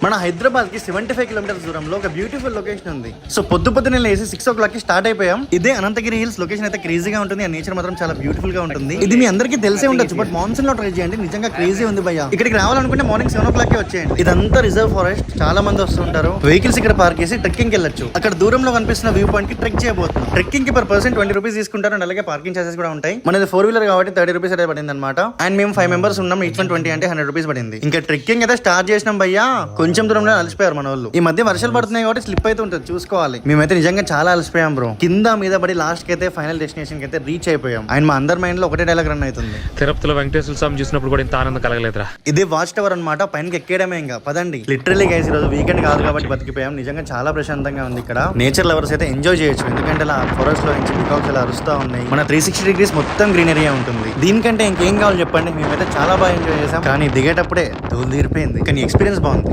మన హైదరాబాద్ కి 75 కిలోమీటర్స్ దూరంలో ఒక బ్యూటిఫుల్ లొకేషన్ ఉంది. సో పొద్దున్నే లేసి 6 o'clock కి స్టార్ట్ అయిపోయాం. ఇదే అనంతగిరి హిల్స్. లొకేషన్ అయితే క్రేజీగా ఉంటుంది. ఆ నేచర్ మాత్రం చాలా బ్యూటిఫుల్ గా ఉంటుంది. ఇది మీ అందరికీ తెలిసే ఉండొచ్చు, బట్ మాన్సూన్ లో ట్రై చేయండి. నిజంగా క్రేజీ ఉంది భయ్య. ఇక్కడికి రావాలనుకుంటే మార్నింగ్ 7 o'clock కి వచ్చేయండి. ఇదంతా రిజర్వ్ ఫారెస్ట్. చాలా మంది వస్తుంటారు. వెహికల్స్ ఇక్కడ పార్క్ చేసి ట్రెక్కింగ్ కి వెళ్ళొచ్చు. అక్కడ దూరంలో కనిపిస్తున్న వ్యూ పాయింట్ కి ట్రెక్ చేయబోతున్నాం. ట్రెక్కింగ్ కి పర్ పర్సన్ 20 రూపీస్ తీసుకుంటారు. అండ్ అలాగే పార్కింగ్ చార్జెస్ కూడా ఉంటాయి. మనది 4-wheeler కాబట్టి 30 రూపీస్ అయితే పడింది అనమాట. అండ్ మేము 5 members ఉన్నాం. ఈచ్ వన్ 20 అంటే 100 రూపీస్ పడింది. ఇంకా ట్రెక్కింగ్ అయితే స్టార్ట్ చేసినాం భయ్యా. కొంచెం దూరంలో అలసిపోయారు మన వాళ్ళు. ఈ మధ్య వర్షాలు పడుతున్నాయి కాబట్టి స్లిప్ అయితే ఉంటుంది, చూసుకోవాలి. మేమైతే నిజంగా చాలా అలసిపోయాం బ్రో. కింద మీద పడి లాస్ట్ కి అయితే ఫైనల్ డెస్టినేషన్ కి అయితే రీచ్ అయిపోయాం. అండ్ మా అందరి మైండ్ లో ఒకటే డైలాగ్ రన్ అవుతుంది, తిరుపతిలో వెంకటేశ్వర స్వామి చూసినప్పుడు కూడా ఇంత ఆనందం కలగలేదురా. ఇదే వాచ్ టవర్ అనమాట. పైనకి ఎక్కేయడమే ఇంకా. పదండి. లిటరలీ గైస్, ఈ రోజు వీకెండ్ కాదు కాబట్టి బతికిపోయాం. నిజంగా చాలా ప్రశాంతంగా ఉంది ఇక్కడ. నేచర్ లవర్స్ అయితే ఎంజాయ్ చేయొచ్చు. ఎందుకంటే ఇలా ఫారెస్ట్ లో నుంచి పికాక్స్ ఇలా అరుస్తా ఉన్నాయి. మన 360 degrees మొత్తం గ్రీనరీ ఉంటుంది. దీనికంటే ఇంకేం కావాలి చెప్పండి. మేమైతే చాలా బాగా ఎంజాయ్ చేసాం. కానీ దిగేటప్పుడే తోలు తీరిపోయింది. కానీ ఎక్స్పీరియన్స్ బాగుంది.